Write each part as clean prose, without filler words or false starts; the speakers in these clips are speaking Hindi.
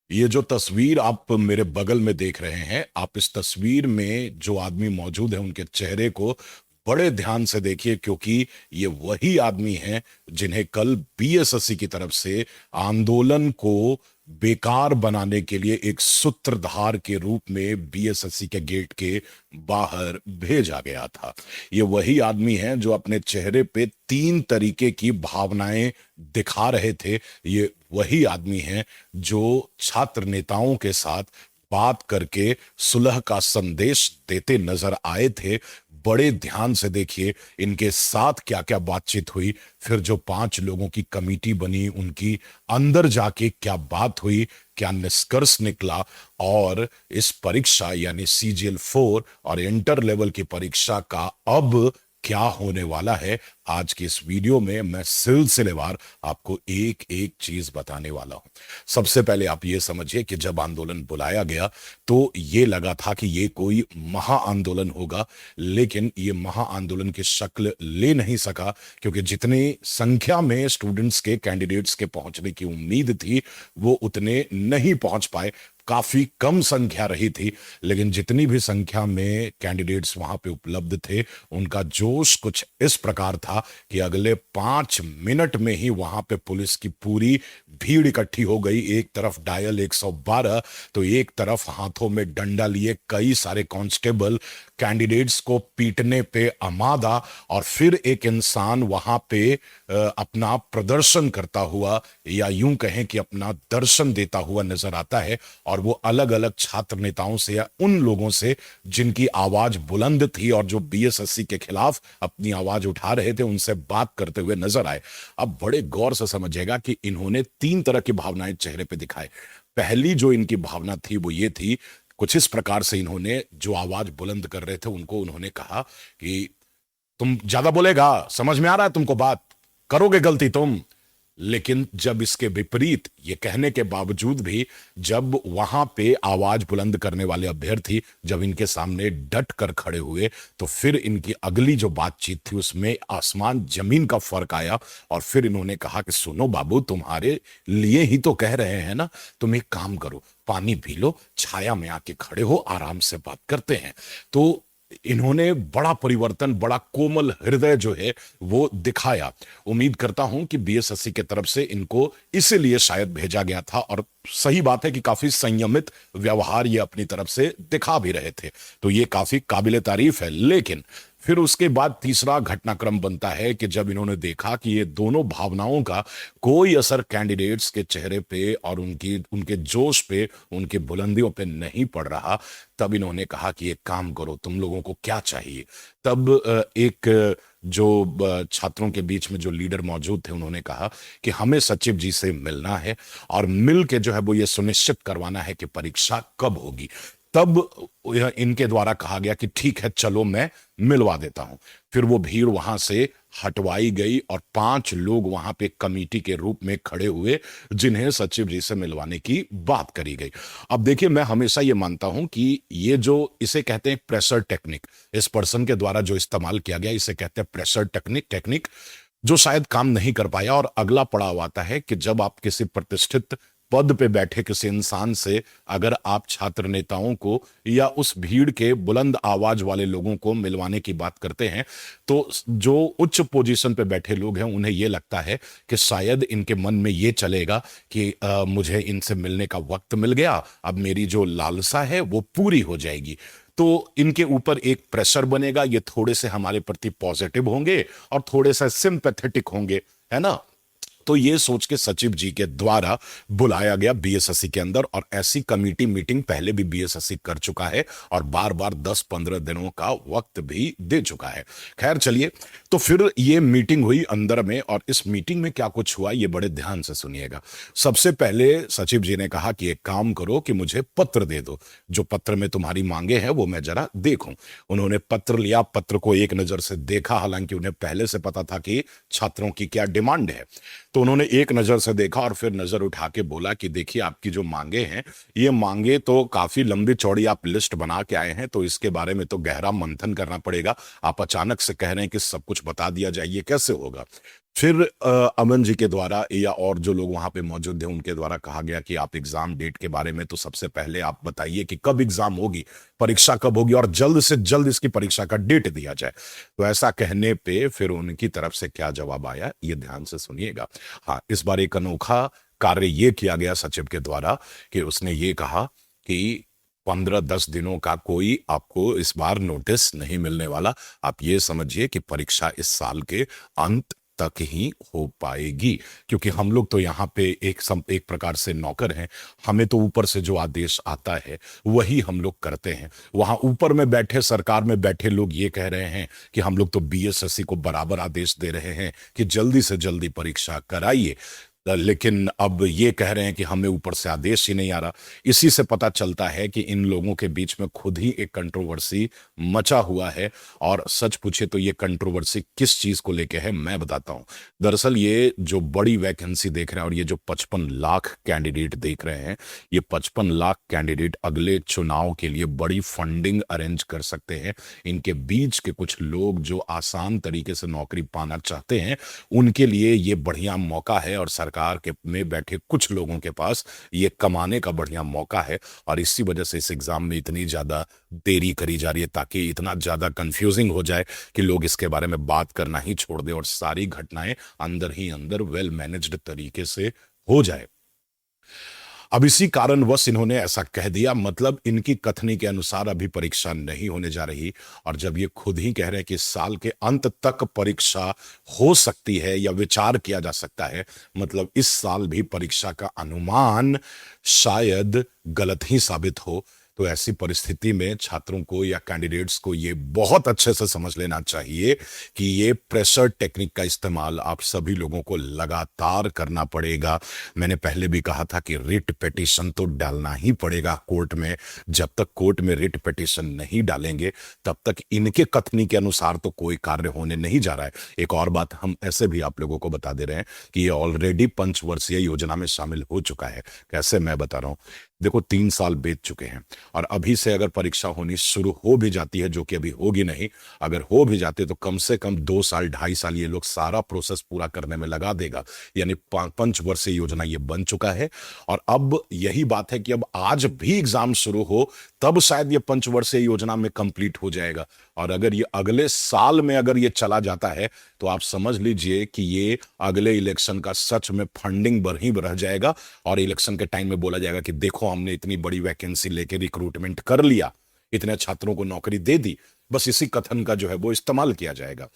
ये जो तस्वीर आप मेरे बगल में देख रहे हैं, आप इस तस्वीर में जो आदमी मौजूद है उनके चेहरे को बड़े ध्यान से देखिए, क्योंकि ये वही आदमी हैं जिन्हें कल बीएसएससी की तरफ से आंदोलन को बेकार बनाने के लिए एक सूत्रधार के रूप में बीएसएससी के गेट के बाहर भेजा गया था। ये वही आदमी हैं जो अपने चेहरे पे तीन तरीके की भावनाएं दिखा रहे थे। ये वही आदमी हैं जो छात्र नेताओं के साथ बात करके सुलह का संदेश देते नजर आए थे। बड़े ध्यान से देखिए इनके साथ क्या क्या बातचीत हुई, फिर जो 5 लोगों की कमेटी बनी उनकी अंदर जाके क्या बात हुई, क्या निष्कर्ष निकला, और इस परीक्षा यानी CGL 4 और इंटर लेवल की परीक्षा का अब क्या होने वाला है। आज की इस वीडियो में मैं सिलसिलेवार आपको एक एक चीज बताने वाला हूं। सबसे पहले आप ये समझिए कि जब आंदोलन बुलाया गया तो ये लगा था कि ये कोई महा आंदोलन होगा, लेकिन ये महा आंदोलन की शक्ल ले नहीं सका, क्योंकि जितनी संख्या में स्टूडेंट्स के कैंडिडेट्स के पहुंचने की उम्मीद थी वो उतने नहीं पहुंच पाए। काफी कम संख्या रही थी, लेकिन जितनी भी संख्या में कैंडिडेट्स वहां पे उपलब्ध थे उनका जोश कुछ इस प्रकार था कि अगले 5 मिनट में ही वहां पे पुलिस की पूरी भीड़ इकट्ठी हो गई। एक तरफ डायल 112 तो एक तरफ हाथों में डंडा लिए कई सारे कांस्टेबल कैंडिडेट्स को पीटने पे आमादा, और फिर एक इंसान वहां पे अपना प्रदर्शन करता हुआ या यूं कहें कि अपना दर्शन देता हुआ नजर आता है, और वो अलग अलग छात्र नेताओं से या उन लोगों से जिनकी आवाज बुलंद थी और जो बीएसएससी के खिलाफ अपनी आवाज उठा रहे थे उनसे बात करते हुए नजर आए। अब बड़े गौर से समझिएगा कि इन्होंने 3 तरह की भावनाएं चेहरे पे दिखाई। पहली जो इनकी भावना थी वो ये थी, कुछ इस प्रकार से इन्होंने जो आवाज बुलंद कर रहे थे उनको उन्होंने कहा कि तुम ज्यादा बोलेगा, समझ में आ रहा है तुमको, बात करोगे गलती तुम। लेकिन जब इसके विपरीत ये कहने के बावजूद भी जब वहां पे आवाज बुलंद करने वाले अभ्यर्थी जब इनके सामने डट कर खड़े हुए तो फिर इनकी अगली जो बातचीत थी उसमें आसमान जमीन का फर्क आया। और फिर इन्होंने कहा कि सुनो बाबू, तुम्हारे लिए ही तो कह रहे हैं ना, तुम एक काम करो, पानी पी लो, छाया में आके खड़े हो, आराम से बात करते हैं। तो इन्होंने बड़ा परिवर्तन, बड़ा कोमल हृदय जो है वो दिखाया। उम्मीद करता हूं कि बीएसएससी के तरफ से इनको इसीलिए शायद भेजा गया था, और सही बात है कि काफी संयमित व्यवहार ये अपनी तरफ से दिखा भी रहे थे, तो ये काफी काबिले तारीफ है। लेकिन फिर उसके बाद तीसरा घटनाक्रम बनता है कि जब इन्होंने देखा कि ये दोनों भावनाओं का कोई असर कैंडिडेट्स के चेहरे पे और उनके जोश पे, उनकी बुलंदियों पे नहीं पड़ रहा, तब इन्होंने कहा कि एक काम करो, तुम लोगों को क्या चाहिए। तब एक जो छात्रों के बीच में जो लीडर मौजूद थे उन्होंने कहा कि हमें सचिव जी से मिलना है और मिल के जो है वो ये सुनिश्चित करवाना है कि परीक्षा कब होगी। तब इनके द्वारा कहा गया कि ठीक है, चलो मैं मिलवा देता हूं। फिर वो भीड़ वहां से हटवाई गई और 5 लोग वहां पे कमेटी के रूप में खड़े हुए जिन्हें सचिव जी से मिलवाने की बात करी गई। अब देखिए, मैं हमेशा ये मानता हूं कि ये जो इसे कहते हैं प्रेशर टेक्निक, इस पर्सन के द्वारा जो इस्तेमाल किया गया इसे कहते हैं प्रेशर टेक्निक, जो शायद काम नहीं कर पाया। और अगला पड़ाव आता है कि जब आप किसी प्रतिष्ठित पद पे बैठे किसी इंसान से अगर आप छात्र नेताओं को या उस भीड़ के बुलंद आवाज वाले लोगों को मिलवाने की बात करते हैं, तो जो उच्च पोजीशन पे बैठे लोग हैं उन्हें यह लगता है कि शायद इनके मन में यह चलेगा कि मुझे इनसे मिलने का वक्त मिल गया, अब मेरी जो लालसा है वो पूरी हो जाएगी। तो इनके ऊपर एक प्रेशर बनेगा, ये थोड़े से हमारे प्रति पॉजिटिव होंगे और थोड़े से सिंपैथेटिक होंगे, है ना। तो ये सोच के सचिव जी के द्वारा बुलाया गया बीएसएससी के अंदर, और ऐसी कमेटी मीटिंग पहले भी बीएसएससी कर चुका है और बार बार 10-15 दिनों का वक्त भी दे चुका है। खैर चलिए, तो फिर ये मीटिंग हुई अंदर में, और इस मीटिंग में क्या कुछ हुआ ये बड़े ध्यान से सुनिएगा। सबसे पहले सचिव जी ने कहा कि एक काम करो कि मुझे पत्र दे दो, जो पत्र में तुम्हारी मांगे हैं वो मैं जरा देखूं। उन्होंने पत्र लिया, पत्र को एक नजर से देखा, हालांकि उन्हें पहले से पता था कि छात्रों की क्या डिमांड है। तो उन्होंने एक नजर से देखा और फिर नजर उठा के बोला कि देखिए, आपकी जो मांगे हैं ये मांगे तो काफी लंबी चौड़ी आप लिस्ट बना के आए हैं, तो इसके बारे में तो गहरा मंथन करना पड़ेगा। आप अचानक से कह रहे हैं कि सब कुछ बता दिया जाए, ये कैसे होगा। फिर अमन जी के द्वारा या और जो लोग वहां पे मौजूद थे उनके द्वारा कहा गया कि आप एग्जाम डेट के बारे में तो सबसे पहले आप बताइए कि कब एग्जाम होगी, परीक्षा कब होगी, और जल्द से जल्द इसकी परीक्षा का डेट दिया जाए। तो ऐसा कहने पे फिर उनकी तरफ से क्या जवाब आया, ये ध्यान से सुनिएगा। हाँ, इस बार एक अनोखा कार्य ये किया गया सचिव के द्वारा कि उसने ये कहा कि 15-10 दिनों का कोई आपको इस बार नोटिस नहीं मिलने वाला। आप ये समझिए कि परीक्षा इस साल के अंत तक ही हो पाएगी, क्योंकि हम लोग तो यहाँ पे एक प्रकार से नौकर हैं। हमें तो ऊपर से जो आदेश आता है वही हम लोग करते हैं। वहां ऊपर में बैठे, सरकार में बैठे लोग ये कह रहे हैं कि हम लोग तो बीएसएससी को बराबर आदेश दे रहे हैं कि जल्दी से जल्दी परीक्षा कराइए, लेकिन अब ये कह रहे हैं कि हमें ऊपर से आदेश ही नहीं आ रहा। इसी से पता चलता है कि इन लोगों के बीच में खुद ही एक कंट्रोवर्सी मचा हुआ है। और सच पूछे तो ये कंट्रोवर्सी किस चीज को लेके है, मैं बताता हूं। दरअसल ये जो बड़ी वैकेंसी देख रहे हैं और ये जो 55 लाख कैंडिडेट देख रहे हैं, ये 55 लाख कैंडिडेट अगले चुनाव के लिए बड़ी फंडिंग अरेंज कर सकते हैं। इनके बीच के कुछ लोग जो आसान तरीके से नौकरी पाना चाहते हैं, उनके लिए ये बढ़िया मौका है, और सरकार के में बैठे कुछ लोगों के पास ये कमाने का बढ़िया मौका है। और इसी वजह से इस एग्जाम में इतनी ज्यादा देरी करी जा रही है, ताकि इतना ज्यादा कंफ्यूजिंग हो जाए कि लोग इसके बारे में बात करना ही छोड़ दें और सारी घटनाएं अंदर ही अंदर वेल मैनेज्ड तरीके से हो जाए। अब इसी कारणवश इन्होंने ऐसा कह दिया, मतलब इनकी कथनी के अनुसार अभी परीक्षा नहीं होने जा रही। और जब ये खुद ही कह रहे हैं कि साल के अंत तक परीक्षा हो सकती है या विचार किया जा सकता है, मतलब इस साल भी परीक्षा का अनुमान शायद गलत ही साबित हो। तो ऐसी परिस्थिति में छात्रों को या कैंडिडेट्स को ये बहुत अच्छे से समझ लेना चाहिए कि ये प्रेशर टेक्निक का इस्तेमाल आप सभी लोगों को लगातार करना पड़ेगा। मैंने पहले भी कहा था कि रिट पिटीशन तो डालना ही पड़ेगा कोर्ट में। जब तक कोर्ट में रिट पिटीशन नहीं डालेंगे, तब तक इनके कथनी के अनुसार तो कोई कार्य होने नहीं जा रहा है। एक और बात हम ऐसे भी आप लोगों को बता दे रहे हैं कि ये ऑलरेडी पंचवर्षीय योजना में शामिल हो चुका है। कैसे, मैं बता रहा हूं। देखो, 3 साल बीत चुके हैं, और अभी से अगर परीक्षा होनी शुरू हो भी जाती है, जो कि अभी होगी नहीं, अगर हो भी जाते तो कम से कम 2 साल 2.5 साल ये लोग सारा प्रोसेस पूरा करने में लगा देगा। यानी पंचवर्षीय योजना ये बन चुका है। और अब यही बात है कि अब आज भी एग्जाम शुरू हो तब शायद ये पंचवर्षीय योजना में कंप्लीट हो जाएगा। और अगर ये अगले साल में अगर ये चला जाता है, तो आप समझ लीजिए कि ये अगले इलेक्शन का सच में फंडिंग भर ही रह जाएगा। और इलेक्शन के टाइम में बोला जाएगा कि देखो, हमने इतनी बड़ी वैकेंसी लेके रिक्रूटमेंट कर लिया, इतने छात्रों को नौकरी दे दी। बस इसी कथन का जो है वो इस्तेमाल किया जाएगा।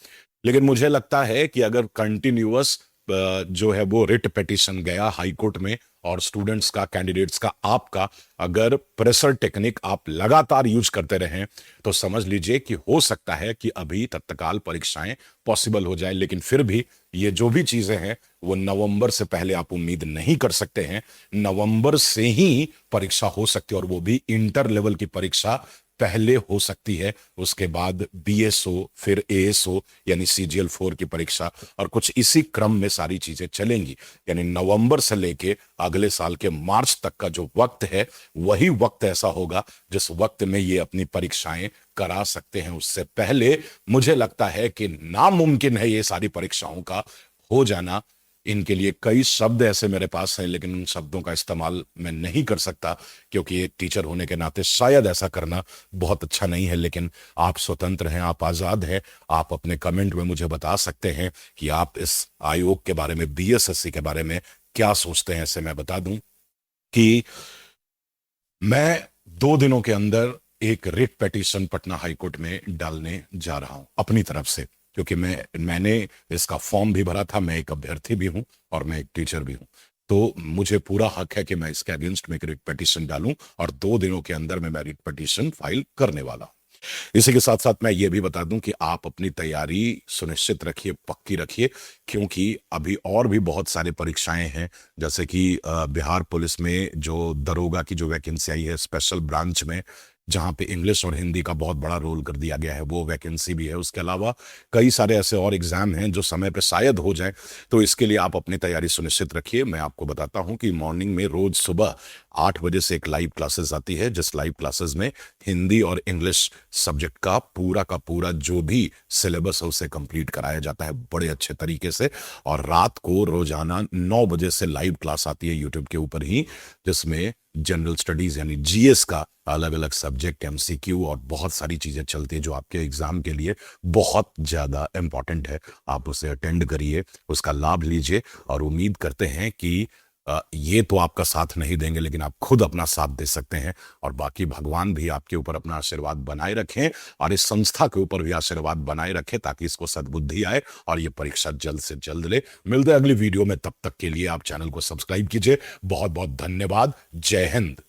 लेकिन मुझे लगता है कि अगर कंटिन्यूअस जो है वो रिट पिटीशन गया हाई कोर्ट में, और स्टूडेंट्स का, कैंडिडेट्स का, आपका अगर प्रेशर टेक्निक आप लगातार यूज करते रहें, तो समझ लीजिए कि हो सकता है कि अभी तत्काल परीक्षाएं पॉसिबल हो जाए। लेकिन फिर भी ये जो भी चीजें हैं वो नवंबर से पहले आप उम्मीद नहीं कर सकते हैं। नवंबर से ही परीक्षा हो सकती है, और वो भी इंटर लेवल की परीक्षा पहले हो सकती है। उसके बाद बीएसओ, फिर एएसओ यानी सीजीएल 4 की परीक्षा, और कुछ इसी क्रम में सारी चीजें चलेंगी। यानी नवंबर से लेके अगले साल के मार्च तक का जो वक्त है, वही वक्त ऐसा होगा जिस वक्त में ये अपनी परीक्षाएं करा सकते हैं। उससे पहले मुझे लगता है कि नामुमकिन है ये सारी परीक्षाओं का हो जाना। इनके लिए कई शब्द ऐसे मेरे पास हैं, लेकिन उन शब्दों का इस्तेमाल मैं नहीं कर सकता, क्योंकि एक टीचर होने के नाते शायद ऐसा करना बहुत अच्छा नहीं है। लेकिन आप स्वतंत्र हैं, आप आजाद हैं। आप अपने कमेंट में मुझे बता सकते हैं कि आप इस आयोग के बारे में, बीएसएससी के बारे में क्या सोचते हैं। ऐसे मैं बता दूं कि मैं 2 दिनों के अंदर एक रिट पिटीशन पटना हाईकोर्ट में डालने जा रहा हूं अपनी तरफ से, क्योंकि मैंने इसका फॉर्म भी भरा था। मैं एक अभ्यर्थी भी हूं और मैं एक टीचर भी हूं, तो मुझे पूरा हक है कि मैं इसके अगेंस्ट में एक रिट पिटीशन डालूं, और 2 दिनों के अंदर में मैं रिट पिटीशन फाइल करने वाला हूं। इसी के साथ साथ मैं ये भी बता दूं कि आप अपनी तैयारी सुनिश्चित रखिए, पक्की रखिए, क्योंकि अभी और भी बहुत सारी परीक्षाएं हैं। जैसे कि बिहार पुलिस में जो दरोगा की जो वैकेंसी आई है स्पेशल ब्रांच में, जहां पे इंग्लिश और हिंदी का बहुत बड़ा रोल कर दिया गया है, वो वैकेंसी भी है। उसके अलावा कई सारे ऐसे और एग्जाम हैं जो समय पे शायद हो जाए। तो इसके लिए आप अपनी तैयारी सुनिश्चित रखिए। मैं आपको बताता हूं कि मॉर्निंग में रोज सुबह 8 बजे से एक लाइव क्लासेस आती है, जिस लाइव क्लासेस में हिंदी और इंग्लिश सब्जेक्ट का पूरा जो भी सिलेबस है उसे कंप्लीट कराया जाता है बड़े अच्छे तरीके से। और रात को रोजाना 9 बजे से लाइव क्लास आती है यूट्यूब के ऊपर ही, जिसमें जनरल स्टडीज यानी जीएस का अलग अलग सब्जेक्ट, एमसीक्यू और बहुत सारी चीजें चलती है जो आपके एग्जाम के लिए बहुत ज्यादा इंपॉर्टेंट है। आप उसे अटेंड करिए, उसका लाभ लीजिए और उम्मीद करते हैं कि ये तो आपका साथ नहीं देंगे, लेकिन आप खुद अपना साथ दे सकते हैं और बाकी भगवान भी आपके ऊपर अपना आशीर्वाद बनाए रखें और इस संस्था के ऊपर भी आशीर्वाद बनाए रखें ताकि इसको सद्बुद्धि आए और ये परीक्षा जल्द से जल्द ले। मिलते हैं अगली वीडियो में, तब तक के लिए आप चैनल को सब्सक्राइब कीजिए। बहुत बहुत धन्यवाद। जय हिंद।